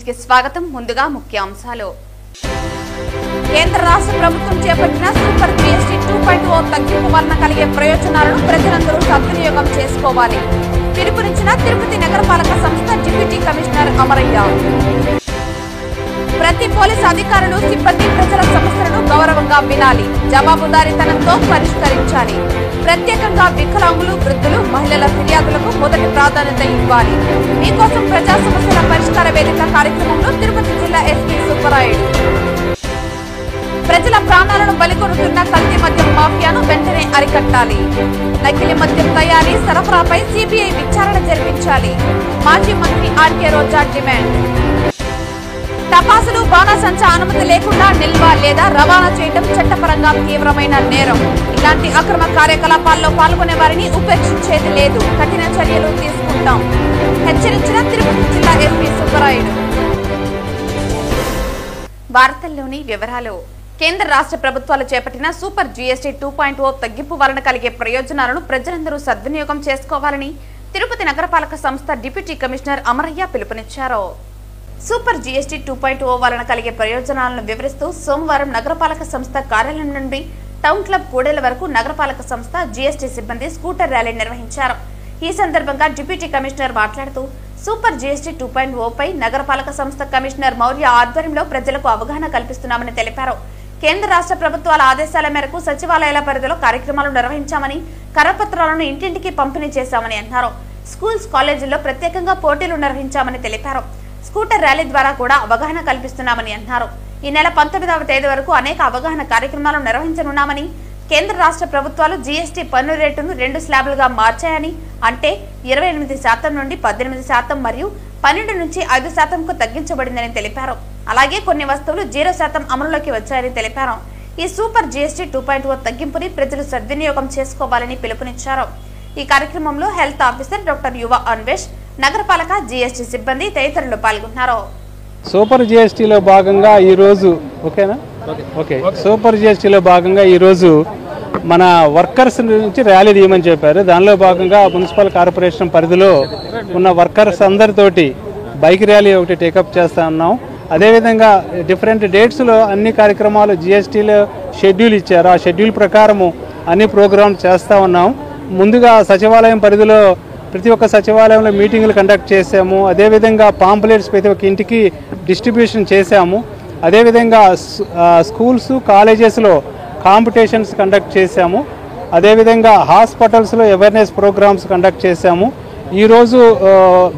కి స్వాగతం. ముందుగా ముఖ్యాంశాలు. కేంద్ర రాష్ట్ర ప్రభుత్వం చేపట్టిన సూపర్ జీఎస్టీ 2.0 తగ్గింపు వలన కలిగే ప్రయోజనాలను ప్రజలందరూ సద్వినియోగం చేసుకోవాలి. పిలుపునిచ్చిన తిరుపతి నగరపాలక సంస్థ డిప్యూటీ కమిషనర్ అమరయ్య. ప్రతి పోలీసు అధికారులు సిబ్బంది ప్రజల సమస్యలను గౌరవంగా వినాలి, జవాబుదారీతనంతో పరిష్కరించాలి. ప్రత్యేకంగా వికలాంగులు, వృద్ధులు, మహిళల ఫిర్యాదులకు మొదటి ప్రాధాన్యత ఇవ్వాలి. మీకోసం ప్రజా సమస్యల పరిష్కార వేదిక కార్యక్రమంలో తిరుపతి జిల్లా ఎస్పీ సుబ్బరాయుడు. ప్రజల ప్రాణాలను బలికొడుతున్న కల్తీ మద్యం మాఫియాను వెంటనే అరికట్టాలి. నకిలీ మద్యం తయారీ, సరఫరాపై సిబిఐ విచారణ జరిపించాలి. మాజీ మంత్రి ఆర్కే రోజా డిమాండ్. టపాసులు, బాణసంచా అనుమతి లేకుండా నిల్వ లేదా రవాణా చేయడం చట్టపరంగా తీవ్రమైన నేరం. ఇలాంటి అక్రమ కార్యకలాపాల్లో పాల్గొనే వారిని ఉపేక్షించేది లేదు, కఠిన చర్యలు తీసుకుంటాం, హెచ్చరించిన తిరుపతి జిల్లా ఎస్పీ సుబ్బరాయుడు. వార్తల్లోని వివరాలు. కేంద్ర రాష్ట్ర ప్రభుత్వాలు చేపట్టిన సూపర్ జీఎస్టీ 2.0 తగ్గింపు వలన కలిగే ప్రయోజనాలను ప్రజలందరూ సద్వినియోగం చేసుకోవాలని తిరుపతి నగరపాలక సంస్థ డిప్యూటీ కమిషనర్ అమరయ్య పిలుపునిచ్చారు. సూపర్ జీఎస్టీ 2.0 వలన కలిగే ప్రయోజనాలను వివరిస్తూ సోమవారం నగరపాలక సంస్థ కార్యాలయం నుండి టౌన్ క్లబ్ కూడేల వరకు నగరపాలక సంస్థ జీఎస్టీ సిబ్బంది స్కూటర్ ర్యాలీ నిర్వహించారు. ఈ సందర్భంగా డిప్యూటీ కమిషనర్ మాట్లాడుతూ సూపర్ జీఎస్టీ 2.0 పై నగరపాలక సంస్థ కమిషనర్ మౌర్య ఆధ్వర్యంలో ప్రజలకు అవగాహన కల్పిస్తున్నామని తెలిపారు. కేంద్ర రాష్ట్ర ప్రభుత్వాల ఆదేశాల మేరకు సచివాలయాల పరిధిలో కార్యక్రమాలు నిర్వహించామని, కరపత్రాలను ఇంటింటికి పంపిణీ చేశామని అన్నారు. స్కూల్స్, కాలేజీల్లో ప్రత్యేకంగా పోటీలు నిర్వహించామని తెలిపారు. స్కూటర్ ర్యాలీ ద్వారా కూడా అవగాహన కల్పిస్తున్నామని అన్నారు. ఈ నెల 19వ తేదీ వరకు అనేక అవగాహన కార్యక్రమాలు నిర్వహించనున్నామని, కేంద్ర రాష్ట్ర ప్రభుత్వాలు జీఎస్టీ పన్ను రేటును 2 స్లాబులుగా మార్చాయని, అంటే 28% నుండి 18% మరియు 12 నుంచి 5%కు తగ్గించబడిందని తెలిపారు. అలాగే కొన్ని వస్తువులు 0% అమలులోకి వచ్చాయని తెలిపారు. ఈ సూపర్ జీఎస్టీ 2.0 తగ్గింపుని ప్రజలు సద్వినియోగం చేసుకోవాలని పిలుపునిచ్చారు. ఈ కార్యక్రమంలో health officer doctor Yuva Anvesh, నగరపాలక జీఎస్టీ సిబ్బంది తదితరులు పాల్గొన్నారు. సూపర్ జీఎస్టీలో భాగంగా ఈరోజు సూపర్ జీఎస్టీలో భాగంగా ఈరోజు మన వర్కర్స్ నుంచి ర్యాలీ తీయమని చెప్పారు. దానిలో భాగంగా మున్సిపల్ కార్పొరేషన్ పరిధిలో ఉన్న వర్కర్స్ అందరితోటి బైక్ ర్యాలీ ఒకటి టేకప్ చేస్తూ ఉన్నాం. అదేవిధంగా డిఫరెంట్ డేట్స్లో అన్ని కార్యక్రమాలు జీఎస్టీలో షెడ్యూల్ ఇచ్చారు. ఆ షెడ్యూల్ ప్రకారము అన్ని ప్రోగ్రామ్స్ చేస్తూ ఉన్నాం. ముందుగా సచివాలయం పరిధిలో ప్రతి ఒక్క సచివాలయంలో మీటింగులు కండక్ట్ చేసాము. అదేవిధంగా పాంప్లెట్స్ ప్రతి ఒక్క ఇంటికి డిస్ట్రిబ్యూషన్ చేశాము. అదేవిధంగా స్కూల్స్, కాలేజెస్లో కాంపిటీషన్స్ కండక్ట్ చేశాము. అదేవిధంగా హాస్పిటల్స్లో అవేర్నెస్ ప్రోగ్రామ్స్ కండక్ట్ చేశాము. ఈరోజు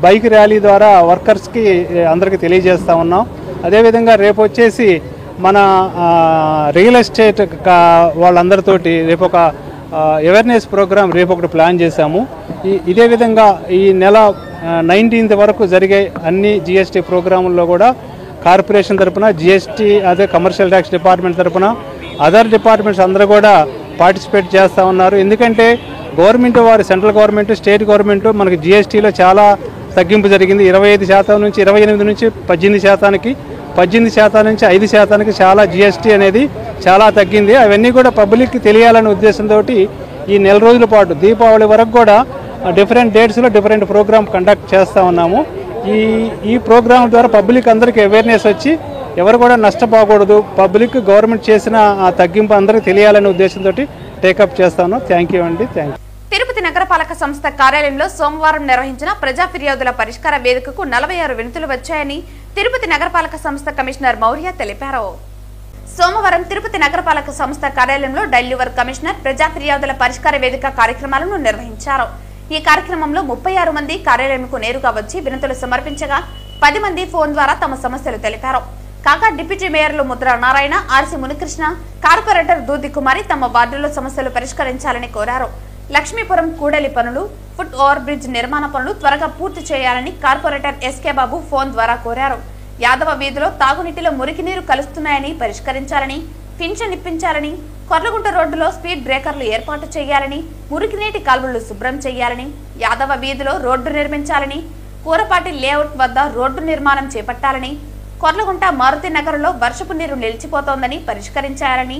బైక్ ర్యాలీ ద్వారా వర్కర్స్కి అందరికీ తెలియజేస్తూ ఉన్నాం. అదేవిధంగా రేపు వచ్చేసి మన రియల్ ఎస్టేట్ వాళ్ళందరితోటి రేపు ఒక అవేర్నెస్ ప్రోగ్రామ్ రేపు ఒకటి ప్లాన్ చేశాము. ఇదే విధంగా ఈ నెల 19th వరకు జరిగే అన్ని జిఎస్టీ ప్రోగ్రాముల్లో కూడా కార్పొరేషన్ తరఫున జిఎస్టీ, అదే కమర్షియల్ ట్యాక్స్ డిపార్ట్మెంట్ తరఫున అదర్ డిపార్ట్మెంట్స్ అందరూ కూడా పార్టిసిపేట్ చేస్తూ ఉన్నారు. ఎందుకంటే గవర్నమెంట్ వారు, సెంట్రల్ గవర్నమెంట్, స్టేట్ గవర్నమెంట్ మనకి జిఎస్టీలో చాలా తగ్గింపు జరిగింది. 25% నుంచి 28 నుంచి 18%కి, 18% నుంచి 5%కి చాలా జిఎస్టీ అనేది చాలా తగ్గింది. అవన్నీ కూడా పబ్లిక్కి తెలియాలనే ఉద్దేశంతో ఈ నెల రోజుల పాటు దీపావళి వరకు కూడా డిఫరెంట్ డేట్స్లో డిఫరెంట్ ప్రోగ్రామ్ కండక్ట్ చేస్తూ ఉన్నాము. ఈ ప్రోగ్రాం ద్వారా పబ్లిక్ అందరికీ అవేర్నెస్ వచ్చి ఎవరు కూడా నష్టపోకూడదు, పబ్లిక్ గవర్నమెంట్ చేసిన ఆ తగ్గింపు అందరికీ తెలియాలనే ఉద్దేశంతో టేకప్ చేస్తాను. థ్యాంక్ యూ అండి. Thank you. తిరుపతి నగరపాలక సంస్థ కార్యాలయంలో సోమవారం నిర్వహించిన ప్రజా ఫిర్యాదుల పరిష్కార వేదికకు 46 వినతులు వచ్చాయని తిరుపతి నగరపాలక సంస్థ కమిషనర్ మౌర్య తెలిపారు. సోమవారం తిరుపతి నగరపాలక సంస్థ కార్యాలయంలో డైలీవర్ కమిషనర్ ప్రజా ఫిర్యాదుల పరిష్కార వేదిక కార్యక్రమాలను నిర్వహించారు. ఈ కార్యక్రమంలో 36 మంది కార్యాలయంకు నేరుగా వచ్చి వినతులు సమర్పించగా 10 మంది ఫోన్ ద్వారా తమ సమస్యలు తెలిపారు. కాగా deputy మేయర్లు Mudra Narayana, RC Munikrishna, corporator దూది కుమారి తమ వార్డులో సమస్యలు పరిష్కరించాలని కోరారు. లక్ష్మీపురం కూడలి పనులు, ఫుట్ ఓవర్ బ్రిడ్జ్ నిర్మాణ పనులు త్వరగా పూర్తి చేయాలని కార్పొరేటర్ ఎస్కే బాబు ఫోన్ ద్వారా కోరారు. యాదవ వీధిలో తాగునీటిలో మురికి నీరు కలుస్తున్నాయని పరిష్కరించాలని, పింఛన్ ఇప్పించాలని, కొర్లగుంట రోడ్డులో స్పీడ్ బ్రేకర్లు ఏర్పాటు చేయాలని, మురికినీటి కాల్వలు శుభ్రం చేయాలని, యాదవ వీధిలో రోడ్డు నిర్మించాలని, కూరపాటి లేఅవుట్ వద్ద రోడ్డు నిర్మాణం చేపట్టాలని, కొర్లగుంట మారుతి నగర్లో వర్షపు నీరు నిలిచిపోతోందని పరిష్కరించాలని,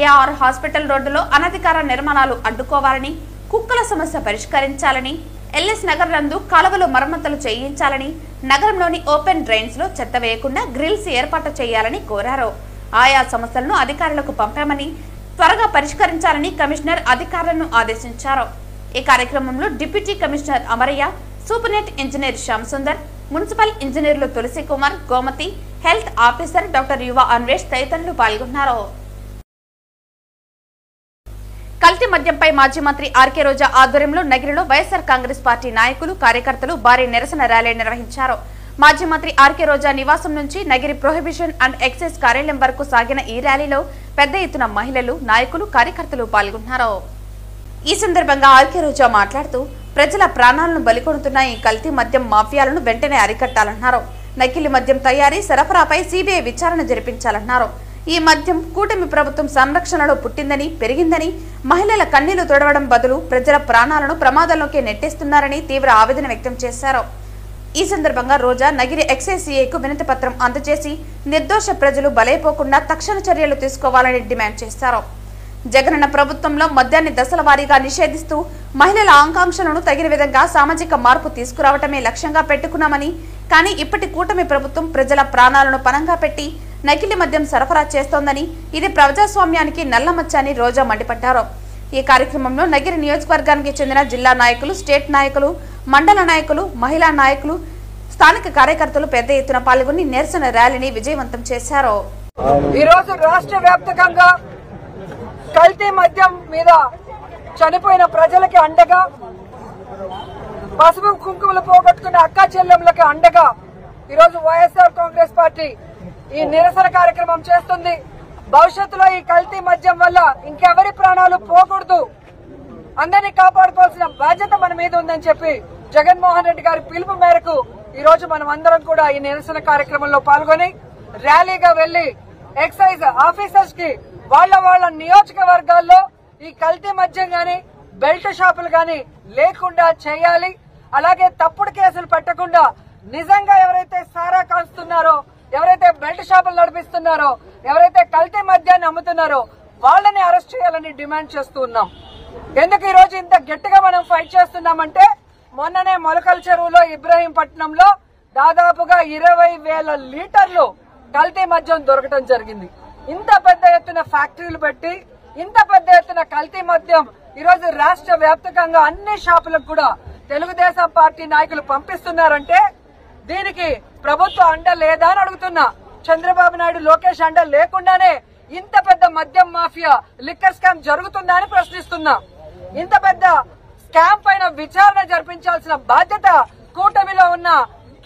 ఏఆర్ హాస్పిటల్ రోడ్డులో అనధికార నిర్మాణాలు అడ్డుకోవాలని, కుక్కల సమస్య పరిష్కరించాలని, ఎల్ఎస్ నగర్ నందు కాలువలో మరమ్మతులు చేయించాలని, నగరంలోని ఓపెన్ డ్రైన్స్ లో చెత్త వేయకుండా గ్రిల్స్ ఏర్పాటు చేయాలని కోరారు. ఆయా సమస్యలను అధికారులకు పంపామని, త్వరగా పరిష్కరించాలని కమిషనర్ అధికారులను ఆదేశించారు. ఈ కార్యక్రమంలో deputy commissioner Amaraiah, superintendent engineer Shyam Sundar, municipal ఇంజనీర్లు Tulasi Kumar, Gomathi, health officer doctor Yuva Anvesh తదితరులు పాల్గొన్నారు. కల్తీ మద్యంపై మాజీ మంత్రి ఆర్కే రోజా ఆధ్వర్యంలో నగిరిలో వైఎస్ఆర్ కాంగ్రెస్ పార్టీ నాయకులు, కార్యకర్తలు భారీ నిరసన ర్యాలీ నిర్వహించారు. మాజీ మంత్రి ఆర్కే రోజా నివాసం నుంచి నగిరి ప్రొహిబిషన్ అండ్ ఎక్సైజ్ కార్యాలయం వరకు సాగిన ఈ ర్యాలీలో పెద్ద ఎత్తున మహిళలు, నాయకులు, కార్యకర్తలు పాల్గొన్నారు. ఈ సందర్భంగా ఆర్కే రోజా మాట్లాడుతూ ప్రజల ప్రాణాలను బలికొడుతున్న ఈ కల్తీ మద్యం మాఫియాలను వెంటనే అరికట్టాలన్నారు. నకిలీ మద్యం తయారీ, సరఫరాపై సిబిఐ విచారణ జరిపించాలన్నారు. ఈ మద్యం కూటమి ప్రభుత్వం సంరక్షణలో పుట్టిందని, పెరిగిందని, మహిళల కన్నీళ్లు తొడవడం బదులు ప్రజల ప్రాణాలను ప్రమాదంలోకి నెట్టేస్తున్నారని తీవ్ర ఆవేదన వ్యక్తం చేశారు. ఈ సందర్భంగా రోజా నగిరి ఎక్సైజ్ సిఐకు వినతి పత్రం అందజేసి నిర్దోష ప్రజలు బలైపోకుండా తక్షణ చర్యలు తీసుకోవాలని డిమాండ్ చేశారు. జగనన్న ప్రభుత్వంలో మద్యాన్ని దశల వారీగా నిషేధిస్తూ మహిళల ఆకాంక్షలను తగిన విధంగా సామాజిక మార్పు తీసుకురావటమే లక్ష్యంగా పెట్టుకున్నామని, కానీ ఇప్పటి కూటమి ప్రభుత్వం ప్రజల ప్రాణాలను పణంగా పెట్టి నకిలీ మద్యం సరఫరా చేస్తోందని, ఇది ప్రజాస్వామ్యానికి నల్లమచ్చ అని రోజా మండిపడ్డారు. ఈ కార్యక్రమంలో నగిరి నియోజకవర్గానికి చెందిన జిల్లా నాయకులు, స్టేట్ నాయకులు, మండల నాయకులు, మహిళా నాయకులు, స్థానిక కార్యకర్తలు పెద్ద ఎత్తున పాల్గొని నిరసన ర్యాలీని విజయవంతం చేశారు. ఈ రోజు రాష్ట్ర వ్యాప్తంగా కల్తీ మద్యం మీద చనిపోయిన ప్రజలకి అండగా, పసుపు కుంకుమలు పోగొట్టుకున్న అక్కా చెల్లెమ్మలకి అండగా ఈరోజు వైఎస్ఆర్ కాంగ్రెస్ పార్టీ ఈ నిరసన కార్యక్రమం చేస్తుంది. భవిష్యత్తులో ఈ కల్తీ మద్యం వల్ల ఇంకెవరి ప్రాణాలు పోకూడదు, అందరినీ కాపాడుకోవాల్సిన బాధ్యత మన మీద ఉందని చెప్పి జగన్మోహన్ రెడ్డి గారి పిలుపు మేరకు ఈ రోజు మనం అందరం కూడా ఈ నిరసన కార్యక్రమంలో పాల్గొని ర్యాలీగా వెళ్లి ఎక్సైజ్ ఆఫీసర్స్ కి వాళ్ళ నియోజకవర్గాల్లో ఈ కల్తీ మద్యం గాని, బెల్ట్ షాపులు గాని లేకుండా చేయాలి. అలాగే తప్పుడు కేసులు పెట్టకుండా నిజంగా ఎవరైతే సారా కాల్స్తున్నారో, ఎవరైతే బెల్ట్ షాపులు నడిపిస్తున్నారో, ఎవరైతే కల్తీ మద్యాన్ని అమ్ముతున్నారో వాళ్ళని అరెస్ట్ చేయాలని డిమాండ్ చేస్తూ ఉన్నాం. ఎందుకు ఈ రోజు ఇంత గట్టిగా మనం ఫైట్ చేస్తున్నామంటే, మొన్ననే మొలకల చెరువులో ఇబ్రహీంపట్నంలో దాదాపుగా 20,000 లీటర్లు కల్తీ మద్యం దొరకడం జరిగింది. ఇంత పెద్ద ఎత్తున ఫ్యాక్టరీలు పెట్టి ఇంత పెద్ద ఎత్తున కల్తీ మద్యం ఈ రోజు రాష్ట్ర వ్యాప్తంగా అన్ని షాపులకు కూడా తెలుగుదేశం పార్టీ నాయకులు పంపిస్తున్నారంటే దీనికి ప్రభుత్వ అండ లేదా అని అడుగుతున్నా. చంద్రబాబు నాయుడు, లోకేష్ అండ లేకుండానే ఇంత పెద్ద మద్యం మాఫియా, లిక్కర్ స్కామ్ జరుగుతుందా అని ప్రశ్నిస్తున్నా. ఇంత పెద్ద స్కామ్ పైన విచారణ జరిపించాల్సిన బాధ్యత కూటమిలో ఉన్న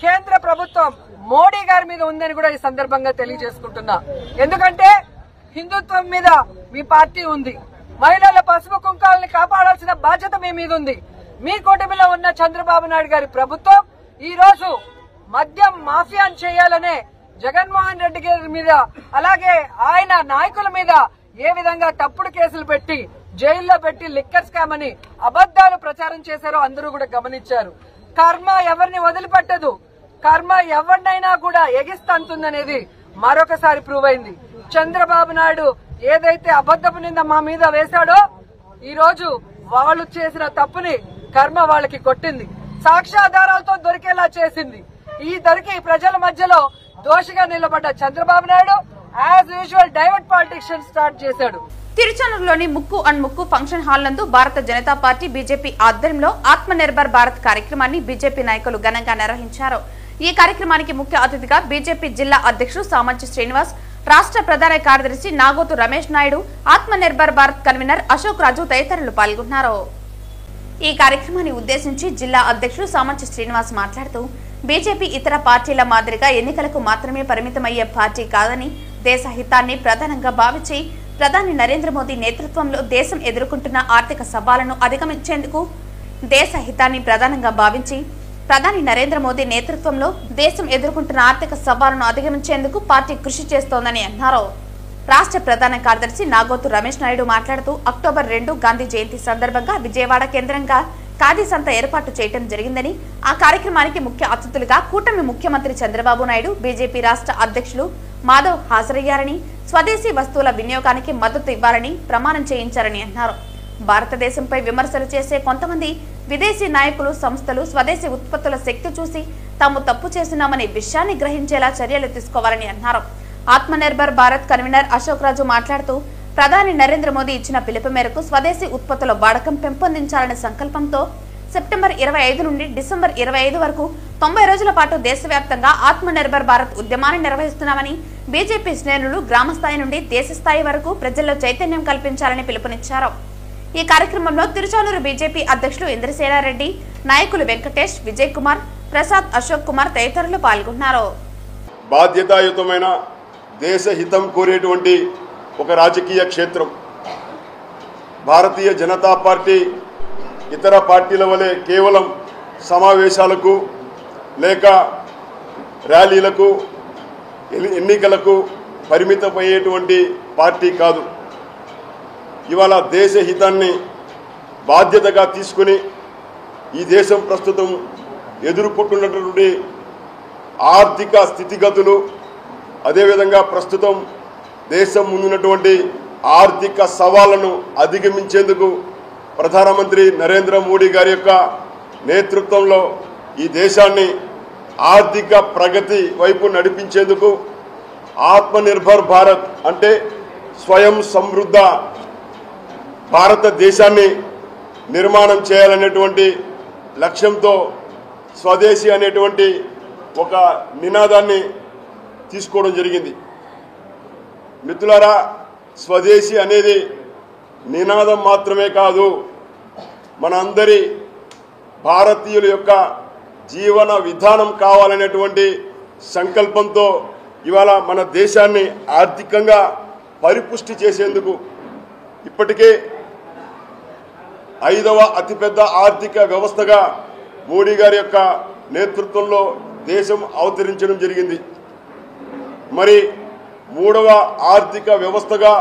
కేంద్ర ప్రభుత్వం మోడీ గారి మీద ఉందని కూడా ఈ సందర్భంగా తెలియజేసుకుంటున్నా. ఎందుకంటే హిందుత్వం మీద మీ పార్టీ ఉంది, మహిళల పసుపు కుంకాలని కాపాడాల్సిన బాధ్యత మీ మీద ఉంది. మీ కూటమిలో ఉన్న చంద్రబాబు నాయుడు గారి ప్రభుత్వం ఈ రోజు మద్యం మాఫియాను చేయాలనే జగన్మోహన్ రెడ్డి గారి మీద, అలాగే ఆయన నాయకుల మీద ఏ విధంగా తప్పుడు కేసులు పెట్టి జైల్లో పెట్టి లిక్కర్ స్కామ్ అని అబద్దాలు ప్రచారం చేశారో అందరూ కూడా గమనించారు. కర్మ ఎవరిని వదిలిపెట్టదు, కర్మ ఎవరినైనా కూడా ఎగిస్తంతుందనేది మరొకసారి ప్రూవ్ అయింది. చంద్రబాబు నాయుడు ఏదైతే అబద్ధపు నింద మా మీద వేశాడో ఈ రోజు వాళ్ళు చేసిన తప్పుని కర్మ వాళ్ళకి కొట్టింది, సాక్ష్యాధారాలతో దొరికేలా చేసింది. ఈ దొరికి ప్రజల మధ్యలో దోషిగా నిలబడ్డ Chandrababu Naidu as usual divert politics start చేశాడు. తిరుచానూరులోని ముక్కు అండ్ ముక్కు ఫంక్షన్ హాల్ నందు భారత జనతా పార్టీ, బీజేపీ ఆధ్వర్యంలో ఆత్మ నిర్భర్ భారత్ కార్యక్రమాన్ని బీజేపీ నాయకులు ఘనంగా నిర్వహించారు. ఈ కార్యక్రమానికి ముఖ్య అతిథిగా బీజేపీ జిల్లా అధ్యక్షుడు సామంచి శ్రీనివాస్, రాష్ట్ర ప్రధాన కార్యదర్శి నాగోతు రమేష్ నాయుడు, ఆత్మ నిర్భర్ భారత్ కన్వీనర్ అశోక్ రాజు తదితరులు పాల్గొన్నారు. ఈ కార్యక్రమాన్ని ఉద్దేశించి జిల్లా అధ్యక్షుడు సామంచి శ్రీనివాస్ మాట్లాడుతూ, బీజేపీ ఇతర పార్టీల మాదిరిగా ఎన్నికలకు మాత్రమే పరిమితమయ్యే పార్టీ కాదని, దేశ హితాన్ని ప్రధానంగా భావించి ప్రధాని నరేంద్ర మోదీ నేతృత్వంలో దేశం ఎదుర్కొంటున్న ఆర్థిక సవాళ్లను అధిగమించేందుకు దేశ హితాన్ని ప్రధానంగా భావించి ప్రధాని నరేంద్ర మోదీ నేతృత్వంలో దేశం ఎదుర్కొంటున్న ఆర్థిక సవాళ్లను అధిగమించేందుకు పార్టీ కృషి చేస్తోందని అన్నారు. రాష్ట్ర ప్రధాన కార్యదర్శి నాగోతు రమేష్ నాయుడు మాట్లాడుతూ, అక్టోబర్ 2 గాంధీ జయంతి సందర్భంగా విజయవాడ కేంద్రంగా ఖాదీ సంత ఏర్పాటు చేయడం జరిగిందని, ఆ కార్యక్రమానికి ముఖ్య అతిథులుగా కూటమి ముఖ్యమంత్రి చంద్రబాబు నాయుడు, బీజేపీ రాష్ట్ర అధ్యక్షులు మాధవ్ హాజరయ్యారని, స్వదేశీ వస్తువుల వినియోగానికి మద్దతు ఇవ్వాలని ప్రమాణం చేయించారని అన్నారు. భారతదేశంపై విమర్శలు చేసే కొంతమంది విదేశీ నాయకులు సంస్థలు స్వదేశీ ఉత్పత్తుల శక్తి చూసి తాము తప్పు చేస్తున్నామనే విషయాన్ని గ్రహించేలా చర్యలు తీసుకోవాలని అన్నారు. ఆత్మనిర్భర్ భారత్ కన్వీనర్ అశోక్ రాజు మాట్లాడుతూ ప్రధాని నరేంద్ర మోదీ ఇచ్చిన పిలుపు మేరకు స్వదేశీ ఉత్పత్తుల వాడకం పెంపొందించాలనే సంకల్పంతో సెప్టెంబర్ 25 నుండి డిసెంబర్ 25 వరకు 90 రోజుల పాటు దేశవ్యాప్తంగా ఆత్మనిర్భర్ భారత్ ఉద్యమాన్ని నిర్వహిస్తున్నామని బీజేపీ శ్రేణులు గ్రామ స్థాయి నుండి దేశ స్థాయి వరకు ప్రజల్లో చైతన్యం కల్పించాలని పిలుపునిచ్చారు. ఈ కార్యక్రమంలో తిరుచానూరు బీజేపీ అధ్యక్షులు ఇంద్రసేనారెడ్డి, నాయకులు వెంకటేష్, విజయ్ కుమార్, ప్రసాద్, అశోక్ కుమార్ తదితరులు పాల్గొన్నారు. బాధ్యతాయుతమైన దేశ హితం కోరేటువంటి ఒక రాజకీయ క్షేత్రం. భారతీయ జనతా పార్టీ ఇతర పార్టీల వలె కేవలం సమావేశాలకు లేక ర్యాలీలకు ఎన్నికలకు పరిమితమయ్యేటువంటి పార్టీ కాదు. ఇవాళ దేశ హితాన్ని బాధ్యతగా తీసుకుని ఈ దేశం ప్రస్తుతం ఎదుర్కొంటున్నటువంటి ఆర్థిక స్థితిగతులు, అదేవిధంగా ప్రస్తుతం దేశం ముందున్నటువంటి ఆర్థిక సవాళ్లను అధిగమించేందుకు ప్రధానమంత్రి నరేంద్ర మోడీ గారి యొక్క నేతృత్వంలో ఈ దేశాన్ని ఆర్థిక ప్రగతి వైపు నడిపించేందుకు ఆత్మనిర్భర్ భారత్ అంటే స్వయం సమృద్ధ భారతదేశాన్ని నిర్మాణం చేయాలనేటువంటి లక్ష్యంతో స్వదేశీ అనేటువంటి ఒక నినాదాన్ని తీసుకోవడం జరిగింది. మిత్రులారా, స్వదేశీ అనేది నినాదం మాత్రమే కాదు, మన అందరి భారతీయుల యొక్క జీవన విధానం కావాలనేటువంటి సంకల్పంతో ఇవాళ మన దేశాన్ని ఆర్థికంగా పరిపుష్టి చేసేందుకు ఇప్పటికే 5వ అతిపెద్ద ఆర్థిక వ్యవస్థగా మోడీ గారి యొక్క నేతృత్వంలో దేశం అవతరించడం జరిగింది. మరి 3వ ఆర్థిక వ్యవస్థగా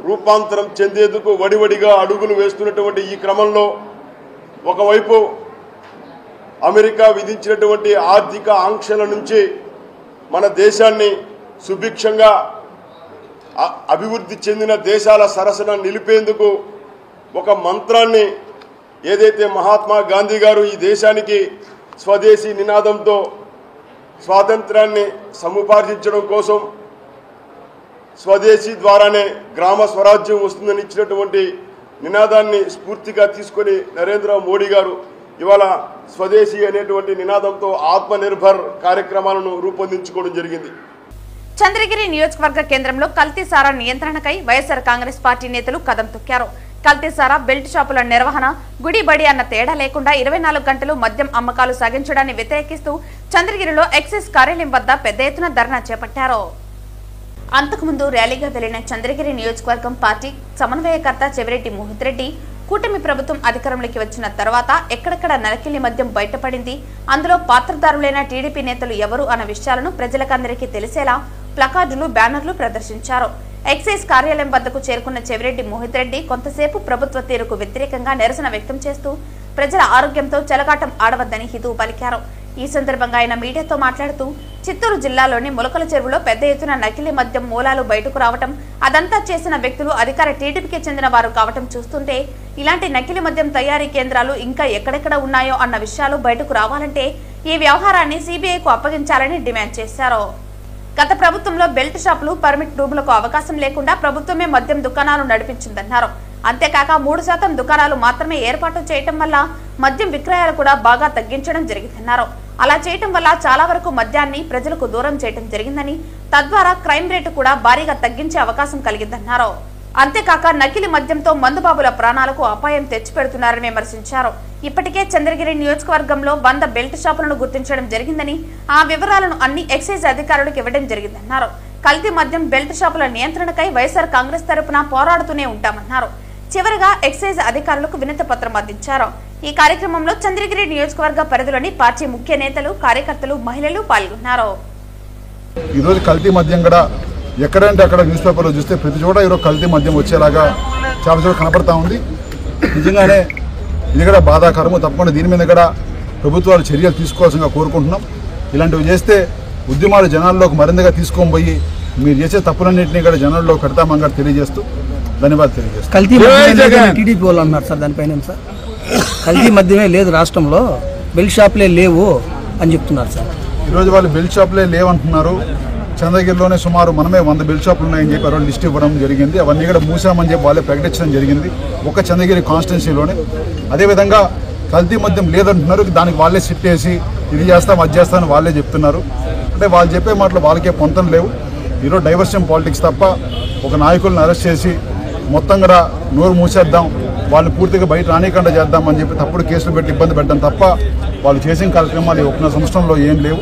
రూపాంతరం చెందేందుకు వడివడిగా అడుగులు వేస్తున్నటువంటి ఈ క్రమంలో ఒకవైపు అమెరికా విధించినటువంటి ఆర్థిక ఆంక్షల నుంచి మన దేశాన్ని సుభిక్షంగా అభివృద్ధి చెందిన దేశాల సరసన నిలిపేందుకు ఒక మంత్రాన్ని ఏదైతే మహాత్మా గాంధీ గారు ఈ దేశానికి స్వదేశీ నినాదంతో స్వాతంత్రాన్ని సముపార్జించడం కోసం స్వదేశీ ద్వారానే గ్రామ స్వరాజ్యం వస్తుందని ఇచ్చినటువంటి నినాదాన్ని స్ఫూర్తిగా తీసుకొని నరేంద్ర మోడీ గారు ఇవాళ స్వదేశీ అనేటువంటి నినాదంతో ఆత్మనిర్భర్ కార్యక్రమాలను రూపొందించుకోవడం జరిగింది. చంద్రగిరి నియోజకవర్గ కేంద్రంలో కల్తీ సారా నియంత్రణకై వైఎస్ఆర్ కాంగ్రెస్ పార్టీ నేతలు కదం తొక్కారు. కల్తీ సారా, బెల్ట్ షాపుల నిర్వహణ, గుడి బడి అన్న తేడా లేకుండా 24 గంటలు మద్యం అమ్మకాలు సాగించడాన్ని వ్యతిరేకిస్తూ చంద్రగిరిలో ఎక్సైజ్ కార్యాలయం వద్ద పెద్ద ఎత్తున ధర్నా చేపట్టారు. అంతకుముందు ర్యాలీగా వెళ్లిన చంద్రగిరి నియోజకవర్గం పార్టీ సమన్వయకర్త చెవిరెడ్డి మోహిత్ రెడ్డి, కూటమి ప్రభుత్వం అధికారంలోకి వచ్చిన తర్వాత ఎక్కడెక్కడ నరకిల్లి మద్యం బయటపడింది, అందులో పాత్రదారులైన టీడీపీ నేతలు ఎవరు అన్న విషయాలను ప్రజలకందరికీ తెలిసేలా ప్లకార్డులు, బ్యానర్లు ప్రదర్శించారు. ఎక్సైజ్ కార్యాలయం వద్దకు చేరుకున్న చెవిరెడ్డి మోహిత్ రెడ్డి కొంతసేపు ప్రభుత్వ తీరుకు వ్యతిరేకంగా నిరసన వ్యక్తం చేస్తూ ప్రజల ఆరోగ్యంతో చెలగాటం ఆడవద్దని హితవు పలికారు. ఈ సందర్భంగా ఆయన మీడియాతో మాట్లాడుతూ చిత్తూరు జిల్లాలోని ములకల చెరువులో పెద్ద ఎత్తున నకిలీ మద్యం మూలాలు బయటకు రావటం, అదంతా చేసిన వ్యక్తులు అధికార టీడీపీకి చెందిన వారు కావటం చూస్తుంటే ఇలాంటి నకిలీ మద్యం తయారీ కేంద్రాలు ఇంకా ఎక్కడెక్కడ ఉన్నాయో అన్న విషయాలు బయటకు రావాలంటే ఈ వ్యవహారాన్ని సిబిఐకు అప్పగించాలని డిమాండ్ చేశారు. గత ప్రభుత్వంలో బెల్ట్ షాపులు, పర్మిట్ రూములకు అవకాశం లేకుండా ప్రభుత్వమే మద్యం దుకాణాలు నడిపించిందన్నారు. అంతేకాక 3% దుకాణాలు మాత్రమే ఏర్పాటు చేయటం వల్ల మద్యం విక్రయాలు కూడా బాగా తగ్గించడం జరిగిందన్నారు. అలా చేయటం వల్ల చాలా వరకు మద్యాన్ని ప్రజలకు దూరం చేయటం జరిగిందని, తద్వారా క్రైమ్ రేటు కూడా భారీగా తగ్గించే అవకాశం కలిగిందన్నారు. అంతేకాక నకిలీ మద్యంతో మందుబాబుల ప్రాణాలకు అపాయం తెచ్చిపెడుతున్నారని విమర్శించారు. ఇప్పటికే చంద్రగిరి నియోజకవర్గంలో 100 బెల్ట్ షాపులను గుర్తించడం జరిగిందని, ఆ వివరాలను అన్ని ఎక్సైజ్ అధికారులకు ఇవ్వడం జరిగిందన్నారు. కల్తీ మద్యం, బెల్ట్ షాపుల నియంత్రణకై వైఎస్ఆర్ కాంగ్రెస్ తరపున పోరాడుతూనే ఉంటామన్నారు. చివరిగా ఎక్సైజ్ అధికారులకు వినతి పత్రం అందించారు. ఈ కార్యక్రమంలో చంద్రగిరి నియోజకవర్గ పరిధిలోని పార్టీ ముఖ్య నేతలు, కార్యకర్తలు, మహిళలు పాల్గొన్నారు. ఈరోజు కల్తీ మద్యం కూడా ఎక్కడంటే అక్కడ న్యూస్ పేపర్లో చూస్తే ప్రతి చోట ఈరోజు కల్తీ మద్యం వచ్చేలాగా చాలా చోట కనపడతా ఉంది. నిజంగానే ఇది కూడా బాధాకరము. తప్పకుండా దీని మీద కూడా ప్రభుత్వాలు చర్యలు తీసుకోవాల్సిందిగా కోరుకుంటున్నాం. ఇలాంటివి చేస్తే ఉద్యమాలు జనాల్లోకి మరింతగా తీసుకొని పోయి మీరు చేసే తప్పులన్నింటినీ కూడా జనంలో కడతామని కూడా తెలియజేస్తూ ధన్యవాదాలు తెలియజేస్తాను. కల్తీ టీడీపీ వాళ్ళు అన్నారు సార్, దానిపైన సార్ కల్తీ మద్యమే లేదు రాష్ట్రంలో, బెల్ షాపులే లేవు అని చెప్తున్నారు సార్. ఈరోజు వాళ్ళు బెల్ షాపులే లేవంటున్నారు. చంద్రగిరిలోనే సుమారు మనమే 100 బెల్ షాపులు ఉన్నాయని చెప్పి వాళ్ళు లిస్ట్ ఇవ్వడం జరిగింది. అవన్నీ కూడా మూసామని చెప్పి వాళ్ళే ప్రకటించడం జరిగింది ఒక చంద్రగిరి కాన్స్టిట్యున్సీలోనే. అదేవిధంగా కల్తీ మద్యం లేదంటున్నారు, దానికి వాళ్ళే సిట్ వేసి ఇది చేస్తాం అది చేస్తామని వాళ్ళే చెప్తున్నారు. అంటే వాళ్ళు చెప్పే మాటలు వాళ్ళకే పొంతం లేవు. ఈరోజు డైవర్షన్ పాలిటిక్స్ తప్ప ఒక నాయకులను అరెస్ట్ చేసి మొత్తం కూడా నోరు మూసేద్దాం, వాళ్ళని పూర్తిగా బయట రానికుండా చేద్దామని చెప్పి తప్పుడు కేసులు పెట్టి ఇబ్బంది పెట్టడం తప్ప వాళ్ళు చేసిన కార్యక్రమాలు ఈ 1 సంవత్సరంలో ఏం లేవు.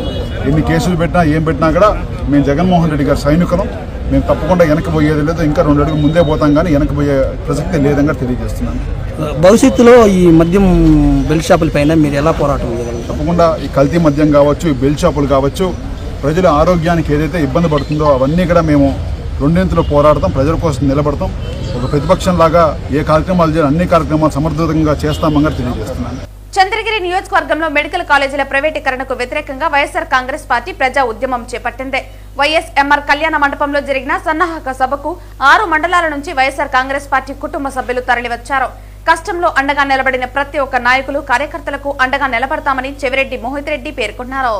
ఎన్ని కేసులు పెట్టినా ఏం పెట్టినా కూడా మేము జగన్మోహన్ రెడ్డి గారి సైనికులం, మేము తప్పకుండా వెనక్కి పోయేది లేదు. ఇంకా 2 అడుగులు ముందే పోతాం కానీ వెనక్కి పోయే ప్రసక్తి లేదని తెలియజేస్తున్నాను. భవిష్యత్తులో ఈ మద్యం బెల్ షాపుల పైన మీరు ఎలా పోరాటం చేయగలరు? తప్పకుండా ఈ కల్తీ మద్యం కావచ్చు, ఈ బెల్ షాపులు కావచ్చు, ప్రజల ఆరోగ్యానికి ఏదైతే ఇబ్బంది పడుతుందో అవన్నీ కూడా మేము రెండింతలో పోరాడతాం, ప్రజల కోసం నిలబడతాం. ఒక ప్రతిపక్షంలాగా ఏ కార్యక్రమాలు చేయాలి అన్ని కార్యక్రమాలు సమర్థవంతంగా చేస్తామని తెలియజేస్తున్నాను. చంద్రగిరి నియోజకవర్గంలో మెడికల్ కాలేజీల ప్రైవేటీకరణకు వ్యతిరేకంగా వైఎస్ఆర్ కాంగ్రెస్ పార్టీ ప్రజా ఉద్యమం చేపట్టింది. వైఎస్ఎంఆర్ కళ్యాణ మండపంలో జరిగిన సన్నాహక సభకు 6 మండలాల నుంచి వైఎస్ఆర్ కాంగ్రెస్ పార్టీ కుటుంబ సభ్యులు తరలివచ్చారు. కష్టంలో అండగా నిలబడిన ప్రతి ఒక్క నాయకులు కార్యకర్తలకు అండగా నిలబడతామని చెవిరెడ్డి మోహిత్ రెడ్డి పేర్కొన్నారు.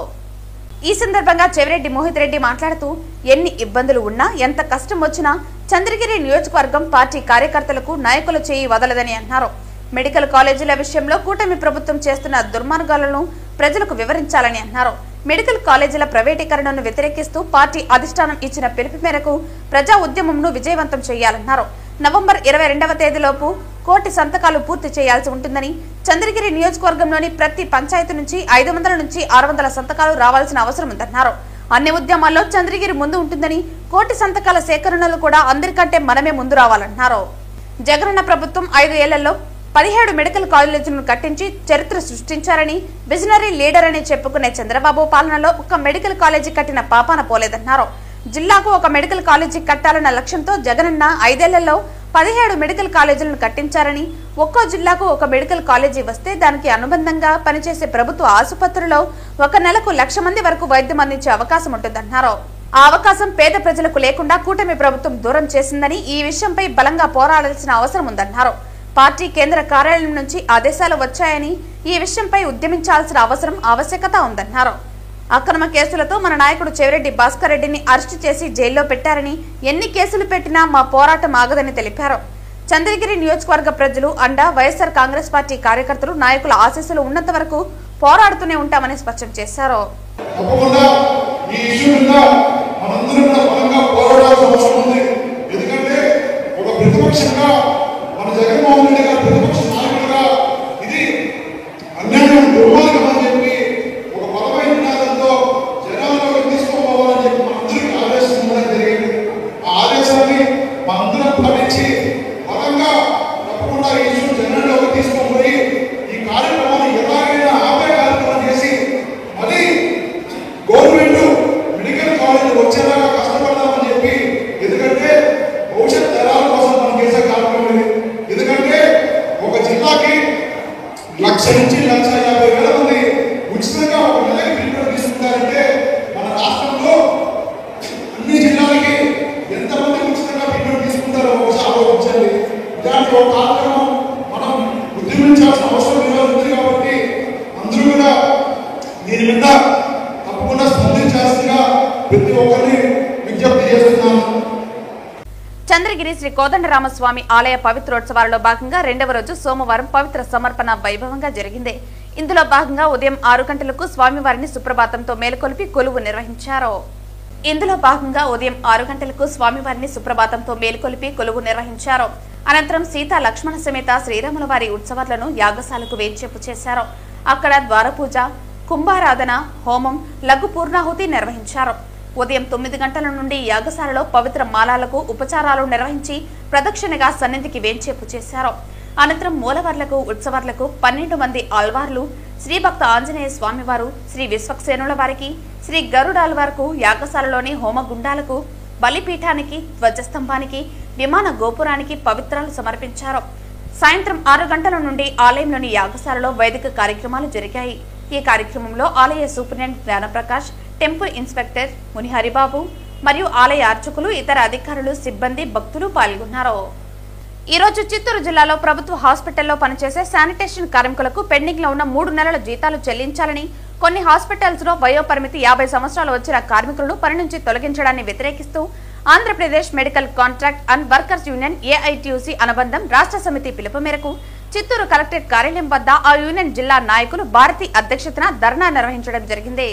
ఈ సందర్భంగా చెవిరెడ్డి మోహిత్ రెడ్డి మాట్లాడుతూ ఎన్ని ఇబ్బందులు ఉన్నా ఎంత కష్టం వచ్చినా చంద్రగిరి నియోజకవర్గం పార్టీ కార్యకర్తలకు నాయకుల చేయి వదలదని అన్నారు. మెడికల్ కాలేజీల విషయంలో కూటమి ప్రభుత్వం చేస్తున్న దుర్మార్గాలను ప్రజలకు వివరించాలని అన్నారు. మెడికల్ కాలేజీల ప్రైవేటీకరణను వ్యతిరేకిస్తూ పార్టీ అధిష్టానం ఇచ్చిన పిలుపు మేరకు ప్రజా ఉద్యమంను విజయవంతం చేయాలన్నారు. నవంబర్ 22వ తేదీలోపు 1,000,000 సంతకాలు పూర్తి చేయాల్సి ఉంటుందని, చంద్రగిరి నియోజకవర్గంలోని ప్రతి పంచాయతీ నుంచి 500 నుంచి 600 సంతకాలు రావాల్సిన అవసరం ఉందన్నారు. అన్ని ఉద్యమాల్లో చంద్రగిరి ముందు ఉంటుందని, 1,000,000 సంతకాల సేకరణలు కూడా అందరికంటే మనమే ముందు రావాలన్నారు. జగనన్న ప్రభుత్వం 5 ఏళ్లలో 17 మెడికల్ కాలేజీలను కట్టించి చరిత్ర సృష్టించారని, విజనరీ లీడర్ అని చెప్పుకునే చంద్రబాబు పాలనలో ఒక మెడికల్ కాలేజీ కట్టిన పాపాన పోలేదన్నారు. జిల్లాకు ఒక మెడికల్ కాలేజీ కట్టాలన్న లక్ష్యంతో జగనన్న 5 ఏళ్లలో 17 మెడికల్ కాలేజీలను కట్టించారని, ఒక్కో జిల్లాకు ఒక మెడికల్ కాలేజీ వస్తే దానికి అనుబంధంగా పనిచేసే ప్రభుత్వ ఆసుపత్రిలో ఒక నెలకు 1,00,000 మంది వరకు వైద్యం అందించే అవకాశం ఉంటుందన్నారు. ఆ అవకాశం పేద ప్రజలకు లేకుండా కూటమి ప్రభుత్వం దూరం చేసిందని, ఈ విషయంపై బలంగా పోరాడాల్సిన అవసరం ఉందన్నారు. పార్టీ కేంద్ర కార్యాలయం నుంచి ఆదేశాలు వచ్చాయని, ఈ విషయంపై ఉద్యమించాల్సిన ఆవశ్యకత ఉందన్నారు. అక్రమ కేసులతో మన నాయకుడు చెవిరెడ్డి భాస్కర్ రెడ్డిని అరెస్టు చేసి జైల్లో పెట్టారని, ఎన్ని కేసులు పెట్టినా మా పోరాటం ఆగదని తెలిపారు. చంద్రగిరి నియోజకవర్గ ప్రజలు అండ వైఎస్ఆర్ కాంగ్రెస్ పార్టీ కార్యకర్తలు నాయకుల ఆశీస్సులు ఉన్నంత వరకు పోరాడుతూనే ఉంటామని స్పష్టం చేశారు. జగన్మోహన్ రెడ్డి గారు ప్రతిపక్ష నాయకులుగా ఇది అన్యాయం దుర్మార్గం అని చెప్పి ఒక బలమైన నినాదంతో జనాల్లోకి తీసుకోవాలని చెప్పి మనందరికీ ఆదేశం ఇవ్వడం జరిగింది. ఆ ఆదేశాన్ని మనందరం పాటించి బలంగా తప్పకుండా ఈ ఇష్యూ జనాల్లోకి తీసుకుపోయి ఈ కార్యక్రమాన్ని ఎలాగైనా ఆపే కార్యక్రమం చేసి మళ్ళీ గవర్నమెంట్ మెడికల్ కాలేజ్ వచ్చేలాగా కష్టపడదామని చెప్పి, ఎందుకంటే భవిష్యత్ తరాల కోసం మనం చేసే కార్యక్రమం ఇది. ఎందుకంటే ఒక జిల్లాకి 1,00,000 నుంచి 1,50,000 మంది ఉచితంగా ఒక నెలకి ట్రీట్మెంట్ తీసుకుంటారంటే మన రాష్ట్రంలో అన్ని జిల్లాలకి ఎంతమంది ఉచితంగా ట్రీట్మెంట్ తీసుకుంటారో ఒకసారి ఆలోచించండి. ఇలాంటి ఒక కార్యక్రమం మనం ఉద్యమించాల్సిన అవసరం ఉంది కాబట్టి అందరూ కూడా దీని మీద తప్పకుండా స్పందించాల్సిందిగా ప్రతి ఒక్కరిని విజ్ఞప్తి చేస్తున్నాను. చంద్రగిరి శ్రీ కోదండరామస్వామి ఆలయ పవిత్రోత్సవాలలో భాగంగా 2వ రోజు సోమవారం పవిత్ర సమర్పణ వైభవంగా జరిగింది. ఇందులో భాగంగా ఉదయం 6 గంటలకు స్వామివారిని సుప్రభాతంతో మేల్కొల్పి కొలువు నిర్వహించారు. అనంతరం సీతా లక్ష్మణ సమేత శ్రీరాముల వారి ఉత్సవాలను యాగశాలకు వేంచేపు చేశారు. అక్కడ ద్వారపూజ, కుంభారాధన, హోమం, లఘు పూర్ణాహుతి నిర్వహించారు. ఉదయం 9 గంటల నుండి యాగశాలలో పవిత్ర మాలాలకు ఉపచారాలు నిర్వహించి ప్రదక్షిణగా సన్నిధికి వేంచేపు చేశారు. అనంతరం మూలవర్లకు ఉత్సవాలకు 12 మంది ఆల్వార్లు, శ్రీ భక్త ఆంజనేయ స్వామివారు, శ్రీ విశ్వక్సేనుల వారికి, శ్రీ గరుడాల్వార్కు యాగశాలలోని హోమగుండాలకు, బలిపీఠానికి, ధ్వజస్తంభానికి, విమాన గోపురానికి పవిత్రాలు సమర్పించారు. సాయంత్రం 6 గంటల నుండి ఆలయంలోని యాగశాలలో వైదిక కార్యక్రమాలు జరిగాయి. ఈ కార్యక్రమంలో ఆలయ సూపరింటెండెంట్ జ్ఞానప్రకాష్, టెంపుల్ ఇన్స్పెక్టర్ మునిహరిబాబు, మరియు ఆలయ అర్చకులు, ఇతర అధికారులు, సిబ్బంది, భక్తులు పాల్గొన్నారు. ఈ రోజు చిత్తూరు జిల్లాలో ప్రభుత్వ హాస్పిటల్లో పనిచేసే శానిటేషన్ కార్మికులకు పెండింగ్ లో ఉన్న 3 నెలల జీతాలు చెల్లించాలని, కొన్ని హాస్పిటల్స్ లో వయోపరిమితి 50 సంవత్సరాలు వచ్చిన కార్మికులను పని నుంచి తొలగించడాన్ని వ్యతిరేకిస్తూ Andhra Pradesh medical contract and workers union AITUC అనుబంధం రాష్ట్ర సమితి పిలుపు మేరకు చిత్తూరు కలెక్టరేట్ కార్యాలయం వద్ద ఆ యూనియన్ జిల్లా నాయకులు భారతి అధ్యక్షతన ధర్నా నిర్వహించడం జరిగింది.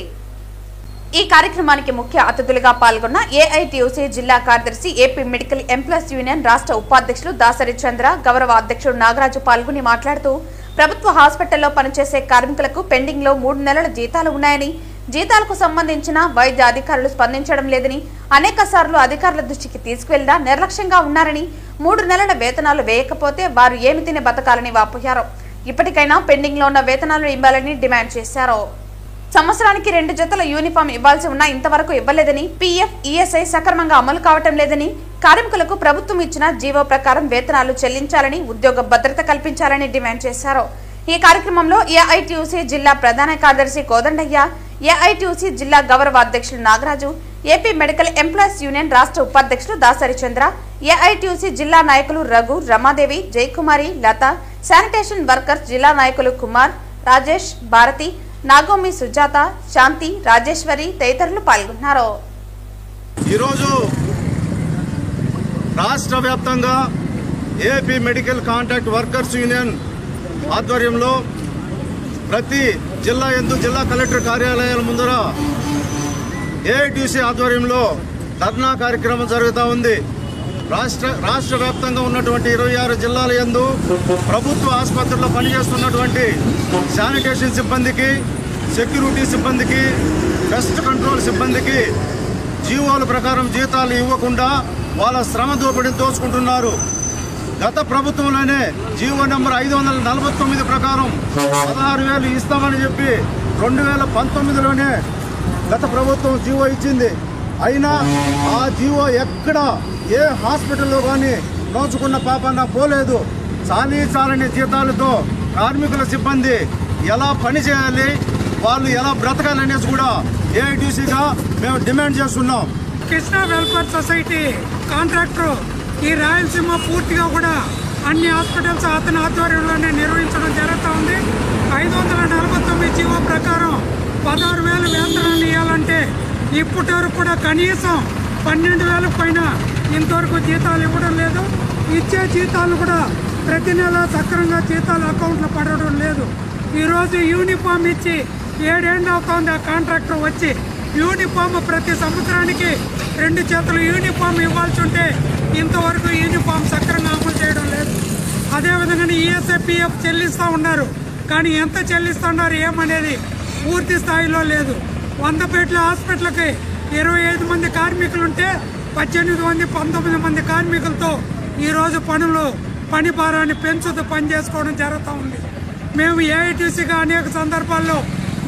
ఈ కార్యక్రమానికి ముఖ్య అతిథులుగా పాల్గొన్న ఏఐటీయూసీ జిల్లా కార్యదర్శి, ఏపీ మెడికల్ ఎంప్లాయీస్ యూనియన్ రాష్ట్ర ఉపాధ్యక్షులు దాసరి చంద్ర, గౌరవ అధ్యక్షుడు నాగరాజు పాల్గొని మాట్లాడుతూ ప్రభుత్వ హాస్పిటల్లో పనిచేసే కార్మికులకు పెండింగ్ లో 3 నెలల జీతాలు ఉన్నాయని, జీతాలకు సంబంధించిన వైద్య అధికారులు స్పందించడం లేదని, అనేక సార్లు అధికారుల దృష్టికి తీసుకువెళ్లినా నిర్లక్ష్యంగా ఉన్నారని, 3 నెలల వేతనాలు వేయకపోతే వారు ఏమి తిని బతకాలని వాపోయారు. ఇప్పటికైనా పెండింగ్ లో ఉన్న వేతనాలు ఇవ్వాలని డిమాండ్ చేశారు. సంవత్సరానికి 2 జతల యూనిఫామ్ ఇవ్వాల్సి ఉన్నా ఇంతవరకు ఇవ్వలేదని, పీఎఫ్, ఈఎస్ఐ సక్రమంగా అమలు కావటం లేదని, కార్మికులకు ప్రభుత్వం ఇచ్చిన జీవో ప్రకారం వేతనాలు చెల్లించాలని, ఉద్యోగ భద్రత కల్పించాలని డిమాండ్ చేశారు. ఈ కార్యక్రమంలో ఏఐటీయూసీ జిల్లా ప్రధాన కార్యదర్శి కోదండయ్య, ఏఐటీయూసీ జిల్లా గౌరవ అధ్యక్షులు Nagaraju, AP medical employees union రాష్ట్ర ఉపాధ్యక్షులు దాసరి చంద్ర, ఏఐటీయూసీ జిల్లా నాయకులు రఘు, రమాదేవి, జయకుమారి, లత, శానిటేషన్ వర్కర్స్ జిల్లా నాయకులు కుమార్, రాజేష్, భారతి, నాగోమి, సుజాత, శాంతి, రాజేశ్వరి తదితరులు పాల్గొన్నారు. ఈరోజు రాష్ట్ర వ్యాప్తంగా AP medical contract workers union ఆధ్వర్యంలో ప్రతి జిల్లా జిల్లా కలెక్టర్ కార్యాలయాల ముందర ఏఐటీసీ ఆధ్వర్యంలో ధర్నా కార్యక్రమం జరుగుతూ ఉంది. రాష్ట్ర వ్యాప్తంగా ఉన్నటువంటి 26 జిల్లాల యందు ప్రభుత్వ ఆసుపత్రుల్లో పనిచేస్తున్నటువంటి శానిటేషన్ సిబ్బందికి, సెక్యూరిటీ సిబ్బందికి, పెస్ట్ కంట్రోల్ సిబ్బందికి జీవోల ప్రకారం జీతాలు ఇవ్వకుండా వాళ్ళ శ్రమ దోపిడీని దోచుకుంటున్నారు. గత ప్రభుత్వంలోనే జీవో నెంబర్ 549 ప్రకారం 16,000 ఇస్తామని చెప్పి 2019లోనే గత ప్రభుత్వం జీవో ఇచ్చింది. అయినా ఆ జీవో ఎక్కడ ఏ హాస్పిటల్లో కానీ నోచుకున్న పాపన్న పోలేదు. చాలని జీతాలతో కార్మికుల సిబ్బంది ఎలా పని చేయాలి, వాళ్ళు ఎలా బ్రతకాలనేసి కూడా ఏఐటీసీగా మేము డిమాండ్ చేస్తున్నాం. కృష్ణా వెల్ఫేర్ సొసైటీ కాంట్రాక్టర్ ఈ రాయలసీమ పూర్తిగా కూడా అన్ని హాస్పిటల్స్ అతని ఆధ్వర్యంలోనే నిర్వహించడం జరుగుతూ ఉంది. 549 జీవో ప్రకారం 16,000 వేతనాలు ఇవ్వాలంటే ఇప్పటి వరకు కూడా కనీసం 12,000 పైన ఇంతవరకు జీతాలు ఇవ్వడం లేదు. ఇచ్చే జీతాలు కూడా ప్రతి నెల సక్రమంగా జీతాలు అకౌంట్లో పడడం లేదు. ఈరోజు యూనిఫామ్ ఇచ్చి 7 ఏళ్ళు అవుతుంది. ఆ కాంట్రాక్టర్ వచ్చి యూనిఫామ్ ప్రతి సంవత్సరానికి 2 జతలు యూనిఫామ్ ఇవ్వాల్సి ఉంటే ఇంతవరకు యూనిఫామ్ సక్రమంగా అమలు చేయడం లేదు. అదేవిధంగా ఈఎస్ఐ, పిఎఫ్ చెల్లిస్తూ ఉన్నారు. కానీ ఎంత చెల్లిస్తున్నారు ఏమనేది పూర్తి స్థాయిలో లేదు. 100 బెడ్ల హాస్పిటల్కి 25 మంది కార్మికులు ఉంటే 18 మంది 19 మంది కార్మికులతో ఈరోజు పని భారాన్ని పెంచుతూ పనిచేసుకోవడం జరుగుతూ ఉంది. మేము ఏఐటీసీగా అనేక సందర్భాల్లో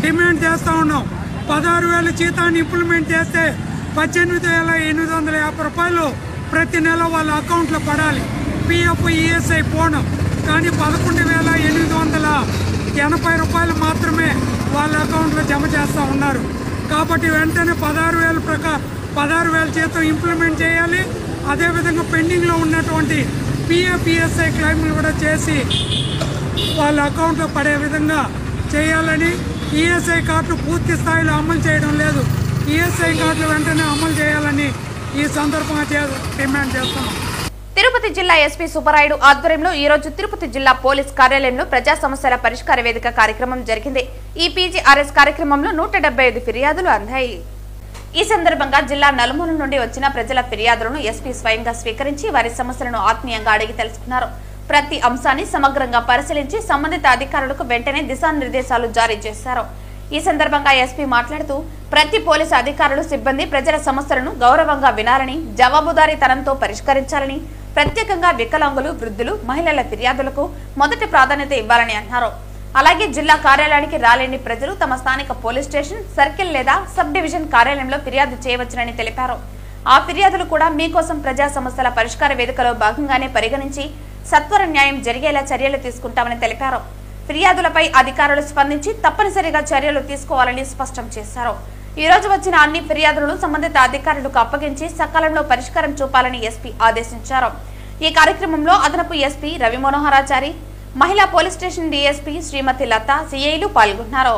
డిమాండ్ చేస్తూ ఉన్నాం. 16,000 జీతాన్ని ఇంప్లిమెంట్ చేస్తే 18,850 రూపాయలు ప్రతి నెల వాళ్ళ అకౌంట్లో పడాలి. పిఎఫ్, ఈఎస్ఐ పోను. కానీ 11,880 రూపాయలు మాత్రమే వాళ్ళ అకౌంట్లో జమ చేస్తూ ఉన్నారు. కాబట్టి వెంటనే 16,000 జీతం ఇంప్లిమెంట్ చేయాలి. అదేవిధంగా పెండింగ్లో ఉన్నటువంటి పిఎఫ్, ఈఎస్ఐ క్లెయిమ్లు కూడా చేసి వాళ్ళ అకౌంట్లో పడే విధంగా చేయాలని, ఈఎస్ఐ కార్డులు పూర్తి స్థాయిలో అమలు చేయడం లేదు. ఈఎస్ఐ కార్డులు వెంటనే అమలు చేయాలని ఈ సందర్భంగా డిమాండ్ చేస్తున్నాం. తిరుపతి జిల్లా ఎస్పీ సుబ్బరాయుడు ఆధ్వర్యంలో ఈ రోజు తిరుపతి జిల్లా పోలీస్ కార్యాలయంలో ప్రజా సమస్యల పరిష్కార వేదిక కార్యక్రమం జరిగింది. ఈ పీజీఆర్ఎస్ కార్యక్రమంలో 175 ఫిర్యాదులు అందాయి. ఈ సందర్భంగా జిల్లా నలుమూల నుండి వచ్చిన ప్రజల ఫిర్యాదులను ఎస్పీ స్వయంగా స్వీకరించి వారి సమస్యలను ఆత్మీయంగా అడిగి తెలుసుకున్నారు. ప్రతి అంశాన్ని సమగ్రంగా పరిశీలించి సంబంధిత అధికారులకు వెంటనే దిశానిర్దేశాలు జారీ చేశారు. ఈ సందర్భంగా ఎస్పీ మాట్లాడుతూ ప్రతి పోలీసు అధికారులు, సిబ్బంది ప్రజల సమస్యలను గౌరవంగా వినాలని, జవాబుదారీతనంతో పరిష్కరించాలని, ప్రత్యేకంగా వికలాంగులు, వృద్ధులు, మహిళల ఫిర్యాదులకు మొదటి ప్రాధాన్యత ఇవ్వాలని అన్నారు. అలాగే జిల్లా కార్యాలయానికి రాలేని ప్రజలు తమ స్థానిక పోలీస్ స్టేషన్, సర్కిల్ లేదా సబ్ డివిజన్ కార్యాలయంలో ఫిర్యాదు చేయవచ్చునని తెలిపారు. ఆ ఫిర్యాదులు కూడా మీకోసం ప్రజా సమస్యల పరిష్కార వేదికలో భాగంగానే పరిగణించి సత్వర న్యాయం జరిగేలా చర్యలు తీసుకుంటామని తెలిపారు. ఫిర్యాదులపై అధికారులు స్పందించి తప్పనిసరిగా చర్యలు తీసుకోవాలని స్పష్టం చేశారు. ఈ రోజు వచ్చిన అన్ని ఫిర్యాదులను సంబంధిత అధికారులకు అప్పగించి సకాలంలో పరిష్కారం చూపాలని ఎస్పీ ఆదేశించారు. ఈ కార్యక్రమంలో అదనపు ఎస్పీ రవి మనోహరాచారి, మహిళా పోలీస్ స్టేషన్ డీఎస్పీ శ్రీమతి లత, సిఐలు పాల్గొన్నారు.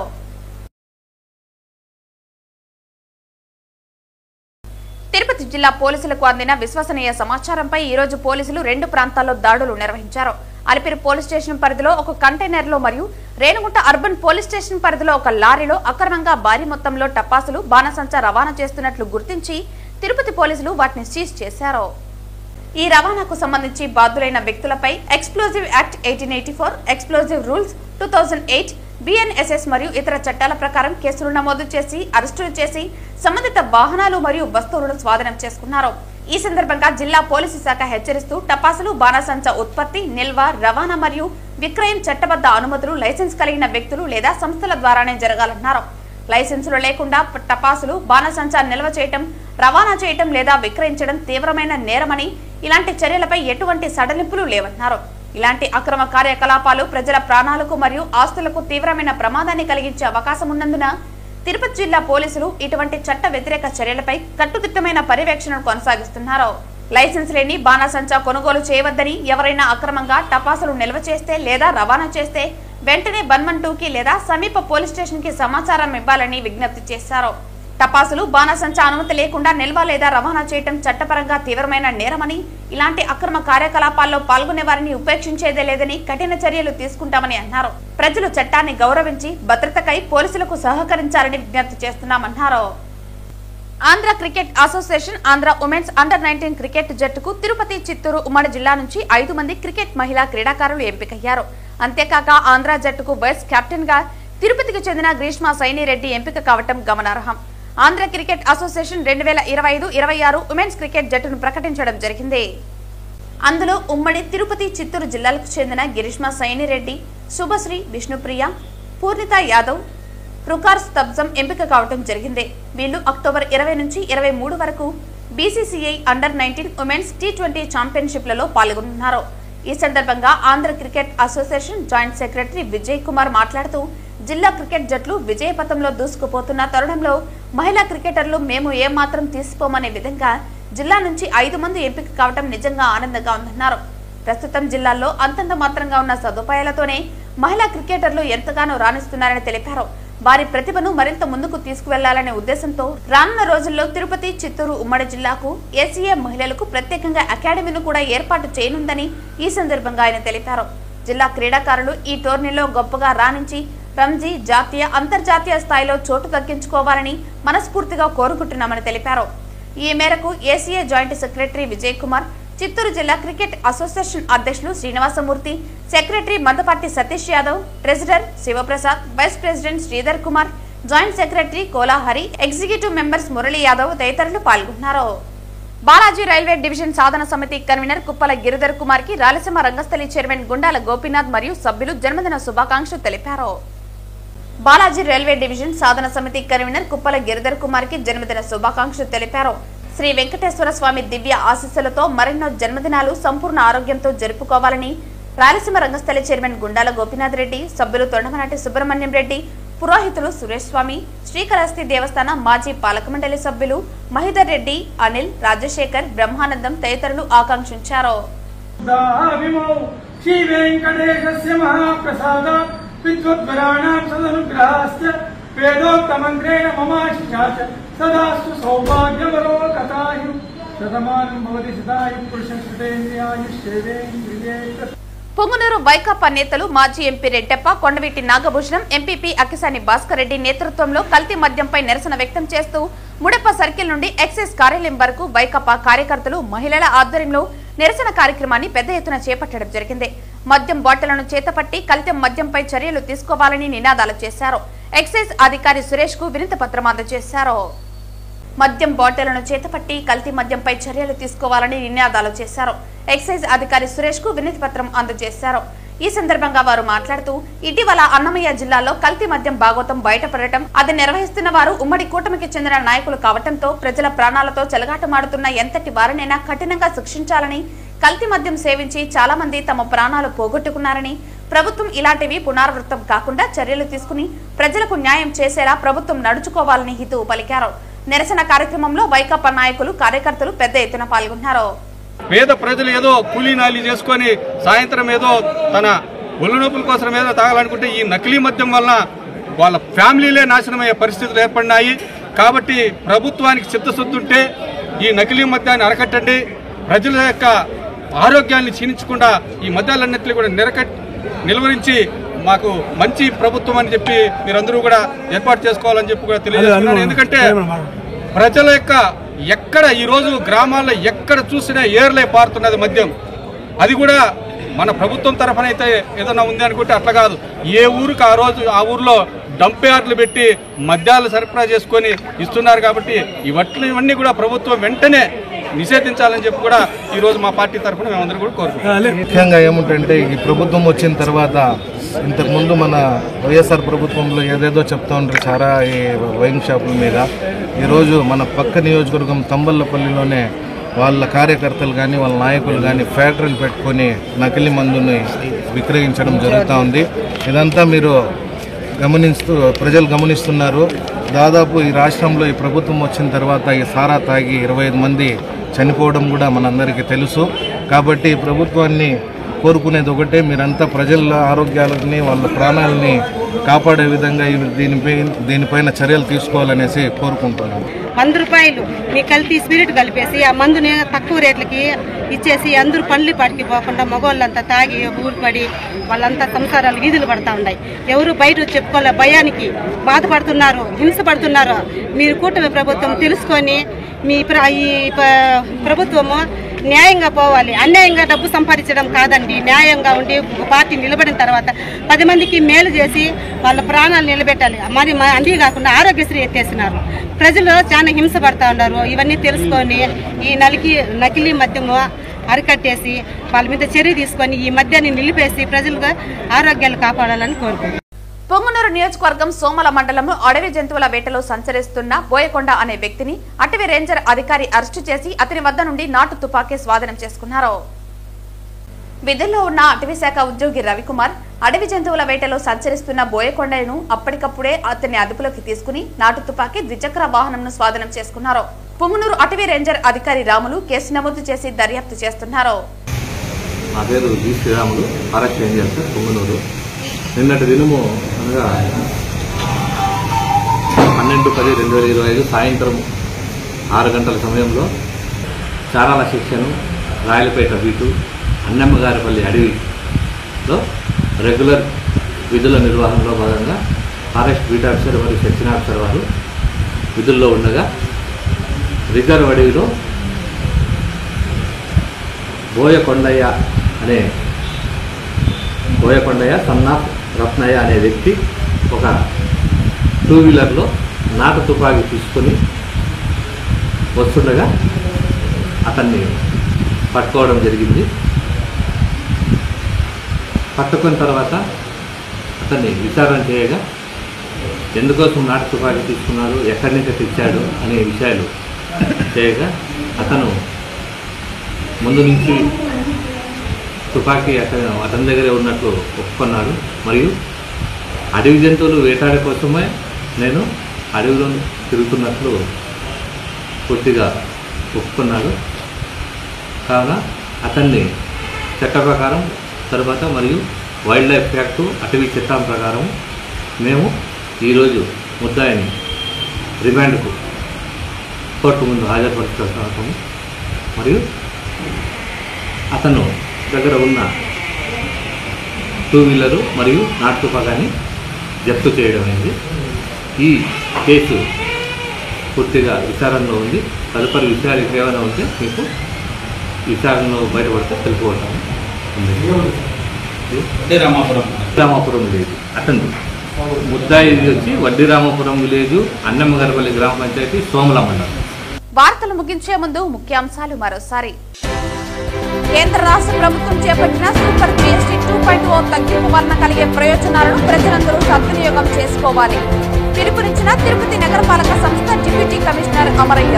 తిరుపతి జిల్లా పోలీసులకు అందిన విశ్వసనీయ సమాచారంపై ఈ రోజు పోలీసులు 2 ప్రాంతాల్లో దాడులు నిర్వహించారు. అలిపిరి పోలీస్ స్టేషన్ పరిధిలో ఒక కంటైనర్లో మరియు రేణుగుంట అర్బన్ పోలీస్ స్టేషన్ పరిధిలో ఒక లారీలో అక్రమంగా భారీ మొత్తంలో టపాసులు, బాణసంచా రవాణా చేస్తున్నట్లు గుర్తించి తిరుపతి పోలీసులు వాటిని సీజ్ చేశారు. ఈ రవాణాకు సంబంధించి బాధ్యులైన వ్యక్తులపై explosive act 1884, explosive rules 2008, BNSS మరియు ఇతర చట్టాల ప్రకారం కేసులు నమోదు చేసి అరెస్టులు చేసి సంబంధిత వాహనాలు మరియు వస్తువులను స్వాధీనం చేసుకున్నారు. ఈ సందర్భంగా జిల్లా పోలీసు శాఖ హెచ్చరిస్తూ టపాసులు, బాణసంచా ఉత్పత్తి, నిల్వ, రవాణా మరియు విక్రయం చట్టబద్ధ అనుమతులు లైసెన్స్ కలిగిన వ్యక్తులు లేదా సంస్థల ద్వారానే జరగాలన్నారు. లైసెన్సులు లేకుండా టపాసులు, బాణసంచా నిల్వ చేయటం, రవాణా చేయటం లేదా విక్రయించడం తీవ్రమైన నేరమని, ఇలాంటి చర్యలపై ఎటువంటి సడలింపులు లేవన్నారు. ఇలాంటి అక్రమ కార్యకలాపాలు ప్రజల ప్రాణాలకు మరియు ఆస్తులకు తీవ్రమైన ప్రమాదాన్ని కలిగించే అవకాశం ఉన్నందున తిరుపతి జిల్లా పోలీసులు ఇటువంటి చట్ట వ్యతిరేక చర్యలపై కట్టుదిట్టమైన పర్యవేక్షణను కొనసాగిస్తున్నారు. లైసెన్స్ లేని బాణసంచా కొనుగోలు చేయవద్దని, ఎవరైనా అక్రమంగా టపాసులు నిల్వ చేస్తే లేదా రవాణా చేస్తే వెంటనే 112కి లేదా సమీప పోలీస్ స్టేషన్ కి సమాచారం ఇవ్వాలని విజ్ఞప్తి చేశారు. టపాసులు, బాణసంచా అనుమతి లేకుండా నిల్వ లేదా రవాణా చేయటం చట్టపరంగా తీవ్రమైన నేరమని, ఇలాంటి అక్రమ కార్యకలాపాల్లో పాల్గొనే వారిని ఉపేక్షించేదే లేదని కఠిన చర్యలు తీసుకుంటామని అన్నారు. ప్రజలు చట్టాన్ని గౌరవించి భద్రతకై పోలీసులకు సహకరించాలని విజ్ఞప్తి చేస్తున్నామన్నారు. Andhra cricket association Andhra women's under nineteen cricket జట్టుకు తిరుపతి, చిత్తూరు ఉమ్మడి జిల్లా నుంచి 5 మంది క్రికెట్ మహిళా క్రీడాకారులు ఎంపికయ్యారు. అంతేకాక ఆంధ్ర జట్టుకు వైస్ కెప్టెన్ గా తిరుపతికి చెందిన గ్రీష్మా సైనిరెడ్డి ఎంపిక కావటం గమనార్హం. Andhra cricket association 2025-26 women's cricket జట్టును ప్రకటించడం జరిగింది. అందులో ఉమ్మడి తిరుపతి, చిత్తూరు జిల్లాలకు చెందిన గ్రీష్మా సైనిరెడ్డి, శుభశ్రీ, విష్ణుప్రియ, పూర్ణిత యాదవ్, రుకార్ స్తబ్జం ఎంపిక కావటం జరిగింది. వీళ్లు అక్టోబర్ 20 నుంచి 23 వరకు BCCI అండర్-19 ఉమెన్స్ T20 ఛాంపియన్షిప్లలో పాల్గొనున్నారు. ఈ సందర్భంగా Andhra cricket association joint secretary Vijay Kumar మాట్లాడుతూ, జిల్లా క్రికెట్ జట్లు విజయపథంలో దూసుకుపోతున్న తరుణంలో మహిళా క్రికెటర్లు మేము ఏమాత్రం తీసిపోమనే విధంగా జిల్లా నుంచి 5 మంది ఎంపిక కావటం నిజంగా ఆనందంగా ఉందన్నారు. ప్రస్తుతం జిల్లాలో అంతంత మాత్రంగా ఉన్న సదుపాయాలతోనే మహిళా క్రికెటర్లు ఎంతగానో రాణిస్తున్నారని తెలిపారు. వారి ప్రతిభను మరింత ముందుకు తీసుకువెళ్లాలనే ఉద్దేశంతో రానున్న రోజుల్లో తిరుపతి, చిత్తూరు ఉమ్మడి జిల్లాకు ACA మహిళలకు ప్రత్యేకంగా అకాడమీని కూడా ఏర్పాటు చేయనుందని ఈ సందర్భంగా ఆయన తెలిపారు. జిల్లా క్రీడాకారులు ఈ టోర్నీలో గొప్పగా రాణించి రంజీ, జాతీయ, అంతర్జాతీయ స్థాయిలో చోటు దక్కించుకోవాలని మనస్ఫూర్తిగా కోరుకుంటున్నామని తెలిపారు. ఈ మేరకు ACA joint secretary Vijay Kumar, Chittoor జిల్లా క్రికెట్ అసోసియేషన్ అధ్యక్షులు Srinivasamurthy, secretary Mandapati Satish Yadav, treasurer Sivaprasad, vice president Sridhar Kumar, joint secretary Kolahari, executive members Murali Yadav తదితరులు పాల్గొన్నారు. బాలాజీ రైల్వే డివిజన్ సాధన సమితి కన్వీనర్ కుప్పల గిరిధర్ కుమార్ కి రాయలసీమ రంగస్థలి చైర్మన్ గుండాల గోపీనాథ్ మరియు సభ్యులు జన్మదిన శుభాకాంక్షలు తెలిపారు. బాలాజీ రైల్వే డివిజన్ సాధన సమితి కన్వీనర్ కుప్పల గిరిధర్ కుమార్ కి జన్మదిన శుభాకాంక్షలు తెలిపారు. శ్రీ వెంకటేశ్వర స్వామి దివ్య ఆశీస్సులతో మరెన్నో జన్మదినాలు సంపూర్ణ ఆరోగ్యంతో జరుపుకోవాలని రాయలసీమ రంగస్థలి చైర్మన్ గుండాల గోపీనాథ్ రెడ్డి, సభ్యులు తొండమనాటి సుబ్రహ్మణ్యం రెడ్డి, పురోహితులు సురేష్ స్వామి, శ్రీకాళహస్తి దేవస్థాన మాజీ పాలక మండలి సభ్యులు మహిధర్ రెడ్డి, అనిల్, రాజశేఖర్, బ్రహ్మానందం తదితరులు ఆకాంక్షించారు. పొంగునూరు వైకాపా నేతలు మాజీ ఎంపీ రెడ్డెప్ప, కొండవీటి నాగభూషణం, ఎంపీపీ అక్కిసాని భాస్కర్ రెడ్డి నేతృత్వంలో కల్తీ మద్యంపై నిరసన వ్యక్తం చేస్తూ ముడెప్ప సర్కిల్ నుండి ఎక్సైజ్ కార్యాలయం వరకు వైకాపా కార్యకర్తలు, మహిళల ఆధ్వర్యంలో నిరసన కార్యక్రమాన్ని పెద్ద ఎత్తున చేపట్టడం జరిగింది. మద్యం బాటిళ్లను చేతపట్టి కల్తీ మద్యంపై చర్యలు తీసుకోవాలని నినాదాలు చేశారు. ఎక్సైజ్ అధికారి సురేష్ కు వినతి పత్రం అందజేశారు. మద్యం బాటిళ్లను చేతపట్టి కల్తీ మద్యంపై చర్యలు తీసుకోవాలని నినాదాలు చేశారు. ఎక్సైజ్ అధికారి సురేష్ కు వినతి పత్రం అందజేశారు. ఈ సందర్భంగా వారు మాట్లాడుతూ, ఇటీవల అన్నమయ్య జిల్లాలో కల్తీ మద్యం భాగోతం బయటపడటం, అది నిర్వహిస్తున్న వారు ఉమ్మడి కూటమికి చెందిన నాయకులు కావడంతో ప్రజల ప్రాణాలతో చెలగాటమాడుతున్న ఎంతటి వారినైనా కఠినంగా శిక్షించాలని, కల్తీ మద్యం సేవించి చాలా మంది తమ ప్రాణాలు పోగొట్టుకున్నారని, ప్రభుత్వం ఇలాంటివి పునరావృతం కాకుండా చర్యలు తీసుకుని ప్రజలకు న్యాయం చేసేలా ప్రభుత్వం నడుచుకోవాలని హితవు పలికారు. నిరసన కార్యక్రమంలో వైకాపా నాయకులు కార్యకర్తలు పెద్ద ఎత్తున పాల్గొన్నారు. పేద ప్రజలు ఏదో కూలీనాలి చేసుకొని సాయంత్రం ఏదో తన ఒళ్ళు నొప్పుల కోసం ఏదో తాగాలనుకుంటే ఈ నకిలీ మద్యం వలన వాళ్ళ ఫ్యామిలీలే నాశనమయ్యే పరిస్థితులు ఏర్పడినాయి. కాబట్టి ప్రభుత్వానికి చిత్తశుద్ధి ఉంటే ఈ నకిలీ మద్యాన్ని అరకట్టండి. ప్రజల యొక్క ఆరోగ్యాన్ని క్షీణించకుండా ఈ మద్యాలన్నింటినీ కూడా నిలువరించి మాకు మంచి ప్రభుత్వం అని చెప్పి మీరందరూ కూడా ఏర్పాటు చేసుకోవాలని చెప్పి కూడా తెలియజేస్తున్నాను. ఎందుకంటే ప్రజల యొక్క ఎక్కడ ఈరోజు గ్రామాల్లో ఎక్కడ చూసినా ఏర్లే పారుతున్నది మద్యం. అది కూడా మన ప్రభుత్వం తరఫున అయితే ఏదైనా ఉంది అనుకుంటే అట్లా కాదు. ఏ ఊరికి ఆ ఊర్లో డంప్ యార్డులు పెట్టి మద్యాలు సరఫరా చేసుకొని ఇస్తున్నారు. కాబట్టి ఇవన్నీ కూడా ప్రభుత్వం వెంటనే నిషేధించాలని చెప్పి కూడా ఈరోజు మా పార్టీ తరఫున మేమందరం కూడా కోరుకుంటున్నాం. ముఖ్యంగా ఏముంటంటే ఈ ప్రభుత్వం వచ్చిన తర్వాత ఇంతకుముందు మన వైఎస్ఆర్ ప్రభుత్వంలో ఏదేదో చెప్తా ఉంటారు చాలా ఈ వైన్ షాపుల మీద. ఈరోజు మన పక్క నియోజకవర్గం తంబల్లపల్లిలోనే వాళ్ళ కార్యకర్తలు కానీ వాళ్ళ నాయకులు కానీ ఫ్యాక్టరీలు పెట్టుకొని నకిలీ మందుని విక్రయించడం జరుగుతూ ఉంది. ఇదంతా మీరు ప్రజలు గమనిస్తున్నారు. దాదాపు ఈ రాష్ట్రంలో ఈ ప్రభుత్వం వచ్చిన తర్వాత ఈ సారా తాగి 25 మంది చనిపోవడం కూడా మనందరికీ తెలుసు. కాబట్టి ఈ ప్రభుత్వాన్ని కోరుకునేది ఒకటే, మీరంతా ప్రజల ఆరోగ్యాలని వాళ్ళ ప్రాణాలని కాపాడే విధంగా దీనిపైన చర్యలు తీసుకోవాలనేసి కోరుకుంటున్నాను. 100 రూపాయలు మీ కల్తీ స్పిరిట్ కలిపేసి ఆ మందుని తక్కువ రేట్లకి ఇచ్చేసి అందరూ పనులు పాటికి పోకుండా మగవాళ్ళంతా తాగి ఊరిపడి వాళ్ళంతా సంసారాలు వీధులు పడతా ఉన్నాయి. ఎవరు బయట చెప్పుకోలే, భయానికి బాధపడుతున్నారు, హింసపడుతున్నారు. మీరు కూటమి ప్రభుత్వం తెలుసుకొని మీ ఈ ప్రభుత్వము న్యాయంగా పోవాలి. అన్యాయంగా డబ్బు సంపాదించడం కాదండి. న్యాయంగా ఉండి ఒక పార్టీ నిలబడిన తర్వాత 10 మందికి మేలు చేసి వాళ్ళ ప్రాణాలు నిలబెట్టాలి. మరి అన్నీ కాకుండా ఆరోగ్యశ్రీ ఎత్తేసినారు. ప్రజలు చాలా హింసపడతా ఉన్నారు. ఇవన్నీ తెలుసుకొని ఈ నకిలీ మద్యము అరికట్టేసి వాళ్ళ మీద చర్య తీసుకొని ఈ మద్యాన్ని నిలిపేసి ప్రజలుగా ఆరోగ్యాలు కాపాడాలని కోరుకుంటున్నారు. పొంగునూరు నియోజకవర్గం సోమల మండలంలో అడవి జంతువుల వేటలో సంచరిస్తున్న బోయకొండ అనే వ్యక్తిని అటవీ రేంజర్ అధికారి అరెస్టు చేసి అతని వద్ద నుండి నాటు తుపాకీ స్వాధీనం చేసుకున్నారు. విధుల్లో ఉన్న అటవీ శాఖ ఉద్యోగి రవికుమార్ అడవి జంతువుల వేటలో సంచరిస్తున్న బోయకొండను అప్పటికప్పుడే అతన్ని అదుపులోకి తీసుకుని నాటు తుపాకీ ద్విచక్ర వాహనంను స్వాధీనం చేసుకున్నారు. పొంగునూరు అటవీ రేంజర్ అధికారి రాములు కేసు నమోదు చేసి దర్యాప్తు చేస్తున్నారు. నిన్నటి దినము అనగా 12/10/2025 సాయంత్రం 6 గంటల సమయంలో చారాల సెక్షన్ రాయలపేట వీటు అన్నమ్మగారిపల్లి అడవిలో రెగ్యులర్ విధుల నిర్వహణలో భాగంగా ఫారెస్ట్ బీట్ ఆఫీసర్ మరియు సెక్షన్ ఆఫీసర్ వారు విధుల్లో ఉండగా రిజర్వ్ అడవిలో బోయకొండయ్య సన్నాఫ్ రత్నయ్య అనే వ్యక్తి ఒక 2 వీలర్లో నాటు తుపాకీ తీసుకొని వస్తుండగా అతన్ని పట్టుకోవడం జరిగింది. పట్టుకున్న తర్వాత అతన్ని విచారణ చేయగా ఎందుకోసం నాటు తుపాకీ తీసుకున్నాడు, ఎక్కడి నుంచి తెచ్చాడు అనే విషయాలు చేయగా అతను ముందు నుంచి తుపాకీ అతని దగ్గరే ఉన్నట్లు ఒప్పుకున్నాడు. మరియు అడవి జంతువులు వేటాడే కోసమే నేను అడవిలో తిరుగుతున్నట్లు పూర్తిగా ఒప్పుకున్నాడు. కావున అతన్ని చట్ట ప్రకారం తర్వాత మరియు వైల్డ్ లైఫ్ యాక్ట్ అటవీ చట్టం ప్రకారం మేము ఈరోజు ముద్దాయిని రిమాండ్కు కోర్టు ముందు హాజరుపరుస్తాము. మరియు అతను దగ్గర ఉన్న 2 వీలరు మరియు నాటు తుపాకీని జప్తు చేయడం అయింది. ఈ కేసు పూర్తిగా విచారణలో ఉంది. తదుపరి విషయాలు ఏమైనా ఉంటే మీకు విచారణలో బయటపడితే తెలుసుకోవటం. రామాపురం విలేజ్ అతను ముద్దాయి వచ్చి వడ్డీ రామాపురం విలేజ్ అన్నమ్మగారిపల్లి గ్రామ పంచాయతీ సోమల మండలం. వార్తలు ముగించే ముందు ముఖ్యాంశాలు మరోసారి. కేంద్ర రాష్ట్ర ప్రభుత్వం చేపట్టిన సూపర్ జీఎస్టీ 2.0 తగ్గింపు వలన కలిగే ప్రయోజనాలను ప్రజలందరూ సద్వినియోగం చేసుకోవాలి. పిలుపునిచ్చిన తిరుపతి నగరపాలక సంస్థ డిప్యూటీ కమిషనర్ అమరయ్య.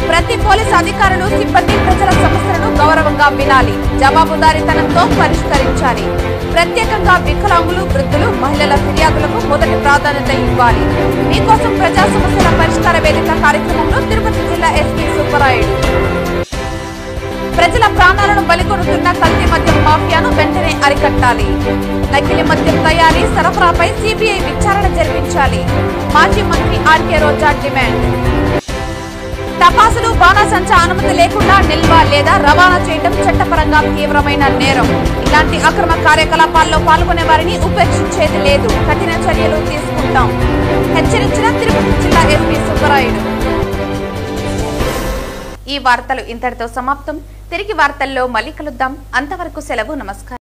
ప్రతి పోలీసు అధికారులు సిబ్బంది ప్రజల సమస్యలను గౌరవంగా వినాలి, జవాబుదారీతనంతో పరిష్కరించాలి. ప్రత్యేకంగా వికలాంగులు, వృద్ధులు, మహిళల ఫిర్యాదులకు మొదటి ప్రాధాన్యత ఇవ్వాలి. మీకోసం ప్రజా సమస్యల పరిష్కార వేదిక కార్యక్రమంలో తిరుపతి జిల్లా ఎస్పీ సుబ్బరాయుడు. ప్రజల ప్రాణాలను బలికొడుతున్న కల్తీ మద్యం మాఫియాను వెంటనే అరికట్టాలి. నకిలీ మద్యం తయారీ, సరఫరాపై సిబిఐ విచారణ జరిపించాలి. మాజీ మంత్రి ఆర్కే రోజా డిమాండ్. టపాసులు, బాణాసంచా అనుమతి లేకుండా నిల్వ లేదా రవాణా చేయడం చట్టపరంగా తీవ్రమైన నేరం. ఇలాంటి అక్రమ కార్యకలాపాల్లో పాల్గొనే వారిని ఉపేక్షించేది లేదు, కఠిన చర్యలు తీసుకుంటాం. హెచ్చరించిన తిరుపతి జిల్లా ఎస్పీ సుబ్బరాయుడు. ఈ వార్తలు ఇంతటితో సమాప్తం. తిరిగి వార్తల్లో మళ్ళీ కలుద్దాం. అంతవరకు సెలవు. నమస్కారం.